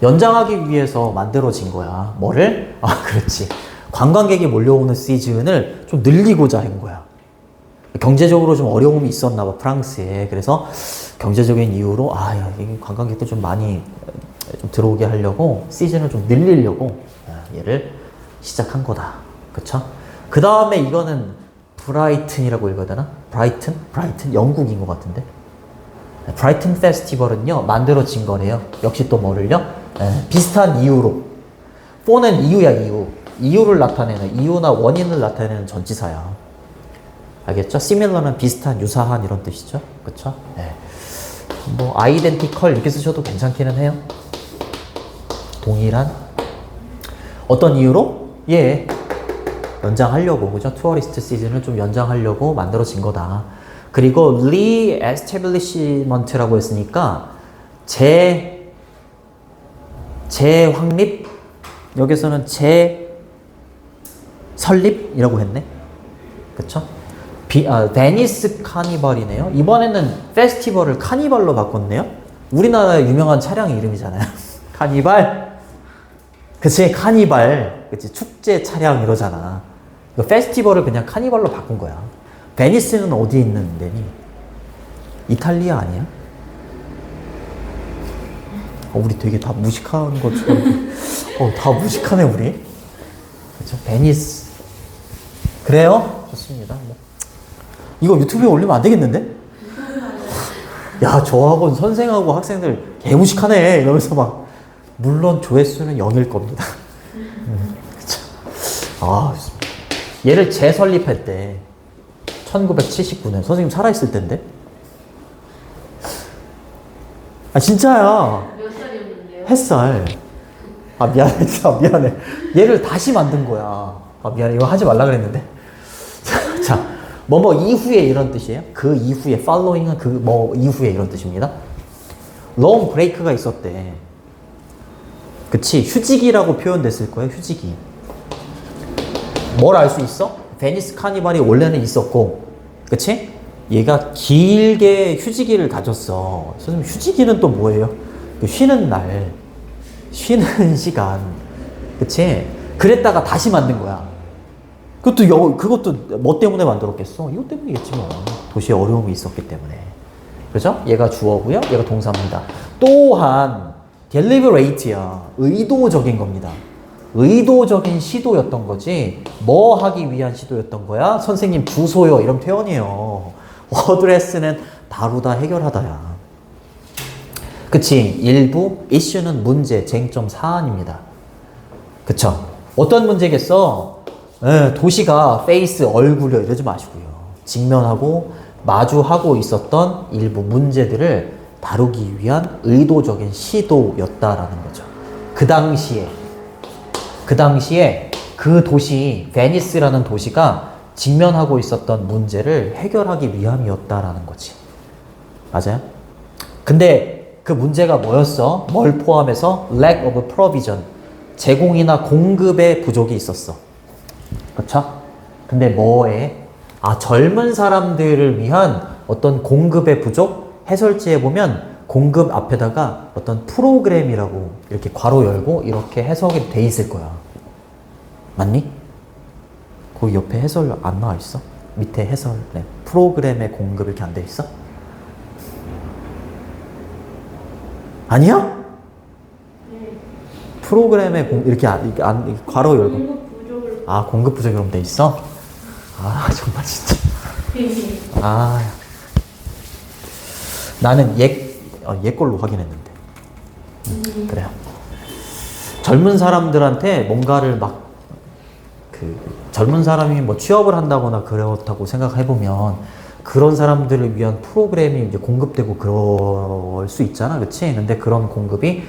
연장하기 위해서 만들어진 거야. 뭐를? 그렇지. 관광객이 몰려오는 시즌을 좀 늘리고자 한 거야. 경제적으로 좀 어려움이 있었나 봐, 프랑스에. 그래서 경제적인 이유로, 이 관광객도 좀 많이 좀 들어오게 하려고, 시즌을 좀 늘리려고 얘를 시작한 거다. 그쵸? 그 다음에 이거는 브라이튼이라고 읽어야 되나? 브라이튼? 영국인 것 같은데. 브라이튼 페스티벌은요, 만들어진 거래요. 역시 또 뭐를요? 비슷한 이유로. for는 이유야, 이유. 이유를 나타내는, 이유나 원인을 나타내는 전치사야. 알겠죠? similar는 비슷한, 유사한 이런 뜻이죠. 그쵸? 네. 뭐, identical 이렇게 쓰셔도 괜찮기는 해요. 동일한. 어떤 이유로? 예. 연장하려고, 그죠? 투어리스트 시즌을 좀 연장하려고 만들어진 거다. 그리고 re-establishment라고 했으니까 재확립? 여기서는 재설립이라고 했네. 그쵸? 베니스 카니발이네요. 이번에는 페스티벌을 카니발로 바꿨네요. 우리나라의 유명한 차량 이름이잖아요. 카니발. 그치, 카니발. 그치, 축제 차량 이러잖아. 페스티벌을 그냥 카니발로 바꾼 거야. 베니스는 어디에 있는 데니? 이탈리아 아니야? 우리 되게 다 무식한 것처럼. 다 무식하네, 우리. 그쵸? 베니스. 그래요? 좋습니다. 뭐. 이거 유튜브에 올리면 안 되겠는데? 야, 저 학원 선생하고 학생들 개무식하네. 이러면서 막. 물론 조회수는 0일 겁니다. 그쵸? 좋습니다. 얘를 재설립할 때 1979년 선생님 살아있을 텐데. 진짜야. 몇 살이었는데요? 햇살. 미안해. 진짜 미안해. 얘를 다시 만든 거야. 미안해. 이거 하지 말라 그랬는데. 자, 뭐뭐 이후에 이런 뜻이에요. 그 이후에, following은 그 뭐 이후에 이런 뜻입니다. long break가 있었대. 그치? 휴지기라고 표현됐을 거예요. 휴지기. 뭘 알 수 있어? 베니스 카니발이 원래는 있었고, 그치? 얘가 길게 휴지기를 가졌어. 선생님, 휴지기는 또 뭐예요? 쉬는 날, 쉬는 시간, 그치? 그랬다가 다시 만든 거야. 그것도 뭐 때문에 만들었겠어? 이것 때문이겠지 뭐. 도시에 어려움이 있었기 때문에. 그죠? 얘가 주어고요. 얘가 동사입니다. 또한 deliberate야. 의도적인 겁니다. 의도적인 시도였던 거지 뭐 하기 위한 시도였던 거야? 선생님 주소요 이런 표현이에요. 어드레스는 다루다 해결하다야. 그치? 일부 issue는 문제, 쟁점, 사안입니다. 그쵸? 어떤 문제겠어? 도시가 face, 얼굴이요 이러지 마시고요. 직면하고 마주하고 있었던 일부 문제들을 다루기 위한 의도적인 시도였다라는 거죠. 그 당시에 그 도시, 베니스라는 도시가 직면하고 있었던 문제를 해결하기 위함이었다라는 거지. 맞아요? 근데 그 문제가 뭐였어? 뭘 포함해서? lack of provision. 제공이나 공급의 부족이 있었어. 그렇죠? 근데 뭐에? 젊은 사람들을 위한 어떤 공급의 부족? 해설지에 보면 공급 앞에다가 어떤 프로그램이라고 이렇게 괄호 열고 이렇게 해석이 돼 있을 거야. 맞니? 거기 옆에 해설 안 나와 있어? 밑에 해설, 프로그램의 공급 이렇게 안 돼 있어? 아니야? 네. 프로그램의 이렇게 괄호 열고. 공급 부족을. 공급 부족 이러면 돼 있어? 정말 진짜. 나는 옛 걸로 확인했는데. 그래요. 젊은 사람들한테 뭔가를 젊은 사람이 뭐 취업을 한다거나 그렇다고 생각해보면 그런 사람들을 위한 프로그램이 이제 공급되고 그럴 수 있잖아. 그치? 근데 그런 공급이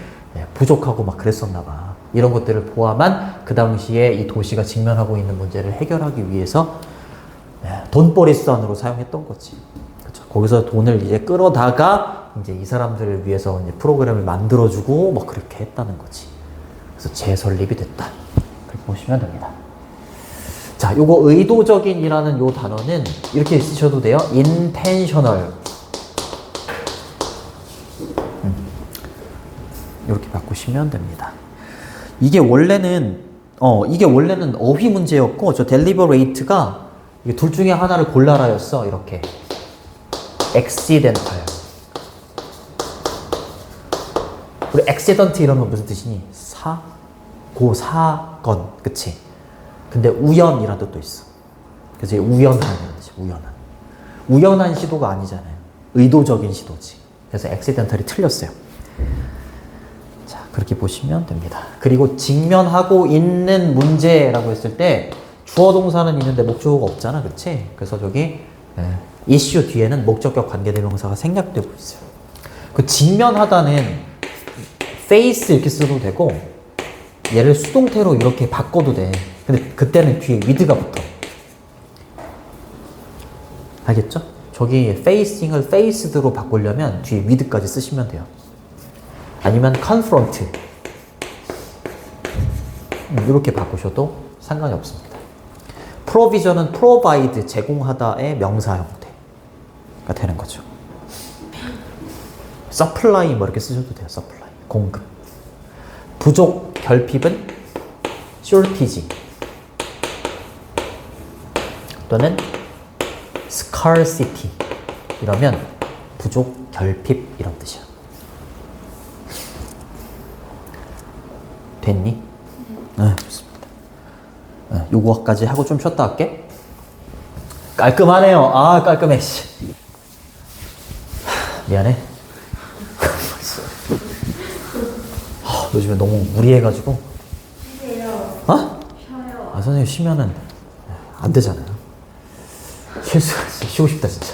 부족하고 막 그랬었나 봐. 이런 것들을 포함한 그 당시에 이 도시가 직면하고 있는 문제를 해결하기 위해서 돈벌이 수단으로 사용했던 거지. 그쵸? 거기서 돈을 이제 끌어다가 이제 이 사람들을 위해서 이제 프로그램을 만들어주고 뭐 그렇게 했다는 거지. 그래서 재설립이 됐다. 그렇게 보시면 됩니다. 자, 요거 의도적인이라는 요 단어는 이렇게 쓰셔도 돼요. intentional. 이렇게 바꾸시면 됩니다. 이게 원래는 어휘 문제였고, 저 deliberate가 둘 중에 하나를 골라라였어. 이렇게. accidental. 우리 accident 이런 건 무슨 뜻이니? 그 사건, 그치? 근데 우연이란 뜻도 있어. 그래서 우연한이라는 뜻이 우연한. 우연한 시도가 아니잖아요. 의도적인 시도지. 그래서 accidental이 틀렸어요. 자, 그렇게 보시면 됩니다. 그리고 직면하고 있는 문제라고 했을 때 주어 동사는 있는데 목적어가 없잖아, 그치? 그래서 저기 이슈 뒤에는 목적격 관계대명사가 생략되고 있어요. 그 직면하다는 face 이렇게 써도 되고 얘를 수동태로 이렇게 바꿔도 돼. 근데 그때는 뒤에 with가 붙어. 알겠죠? 저기 facing을 faced로 바꾸려면 뒤에 with까지 쓰시면 돼요. 아니면 confront 이렇게 바꾸셔도 상관이 없습니다. provision은 provide 제공하다의 명사 형태가 되는 거죠. supply 뭐 이렇게 쓰셔도 돼요. supply 공급. 부족 결핍은 shortage 또는 scarcity 이러면 부족 결핍 이런 뜻이야. 됐니? 네, 좋습니다. 네, 요거까지 하고 좀 쉬었다 할게. 깔끔하네요. 아, 깔끔해. 미안해. 요즘에 너무 무리해가지고. 쉬세요. 어? 쉬어요. 아, 선생님 쉬면은 안 되잖아요. 쉬고 싶다, 진짜.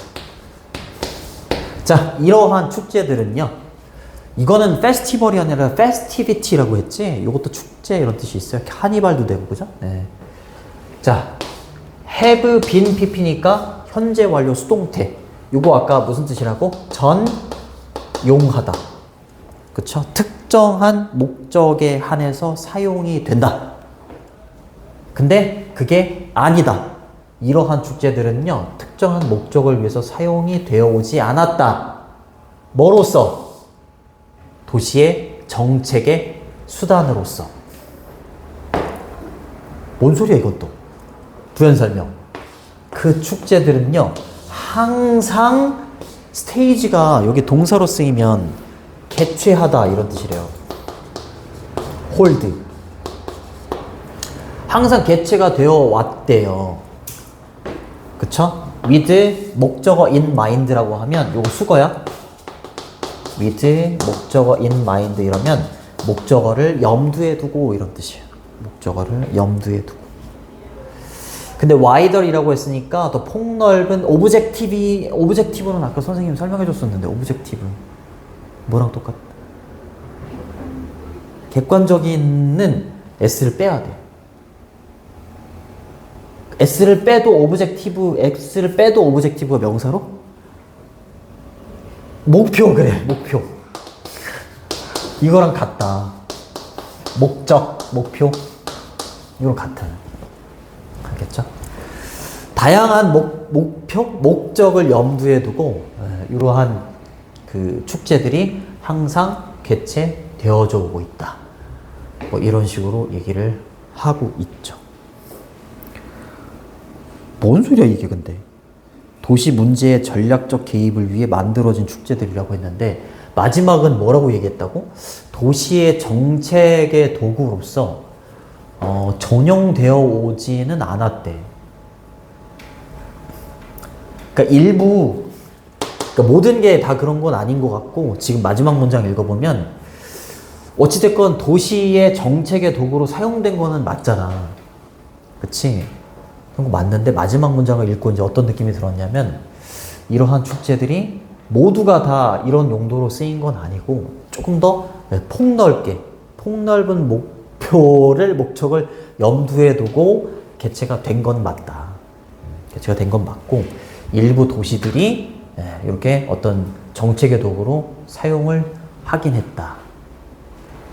자, 이러한 축제들은요. 이거는 페스티벌이 아니라 페스티비티라고 했지. 이것도 축제 이런 뜻이 있어요. 카니발도 되고, 그죠? 네. 자, have been pp니까 현재 완료 수동태. 이거 아까 무슨 뜻이라고? 전용하다. 그쵸? 특정한 목적에 한해서 사용이 된다. 근데 그게 아니다. 이러한 축제들은요, 특정한 목적을 위해서 사용이 되어 오지 않았다. 뭐로써? 도시의 정책의 수단으로서. 뭔 소리야, 이것도? 부연 설명. 그 축제들은요, 항상 스테이지가 여기 동사로 쓰이면 개최하다 이런 뜻이래요. hold. 항상 개최가 되어 왔대요. 그쵸? with 목적어 in mind라고 하면 요거 수거야. with 목적어 in mind 이러면 목적어를 염두에 두고 이런 뜻이에요. 목적어를 염두에 두고. 근데 wider이라고 했으니까 더 폭넓은 오브젝티브는 아까 선생님이 설명해 줬었는데 오브젝티브 뭐랑 똑같다? 객관적인은 s를 빼야 돼. s를 빼도 오브젝티브가 명사로? 목표, 그래, 목표. 이거랑 같다. 목적, 목표. 이거랑 같아. 알겠죠? 다양한 목적을 염두에 두고, 이러한 그 축제들이 항상 개최되어져 오고 있다. 뭐 이런 식으로 얘기를 하고 있죠. 뭔 소리야 이게 근데. 도시 문제의 전략적 개입을 위해 만들어진 축제들이라고 했는데 마지막은 뭐라고 얘기했다고? 도시의 정책의 도구로서 전용되어 오지는 않았대. 그러니까 일부, 그러니까 모든 게 다 그런 건 아닌 것 같고 지금 마지막 문장 읽어보면 어찌됐건 도시의 정책의 도구로 사용된 거는 맞잖아. 그치? 그런 거 맞는데 마지막 문장을 읽고 이제 어떤 느낌이 들었냐면 이러한 축제들이 모두가 다 이런 용도로 쓰인 건 아니고 조금 더 폭넓은 목적을 염두에 두고 개최가 된 건 맞다. 개최가 된 건 맞고 일부 도시들이 이렇게 어떤 정책의 도구로 사용을 하긴 했다.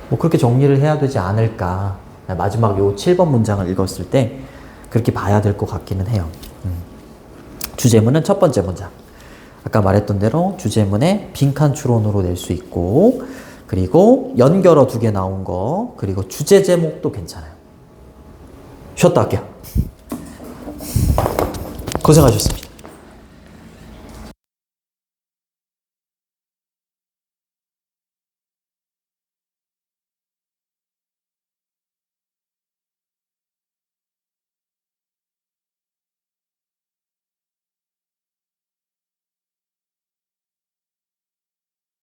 뭐 그렇게 정리를 해야 되지 않을까. 마지막 요 7번 문장을 읽었을 때 그렇게 봐야 될 것 같기는 해요. 주제문은 첫 번째 문장. 아까 말했던 대로 주제문에 빈칸 추론으로 낼 수 있고 그리고 연결어 2개 나온 거 그리고 주제 제목도 괜찮아요. 쉬었다 할게요. 고생하셨습니다.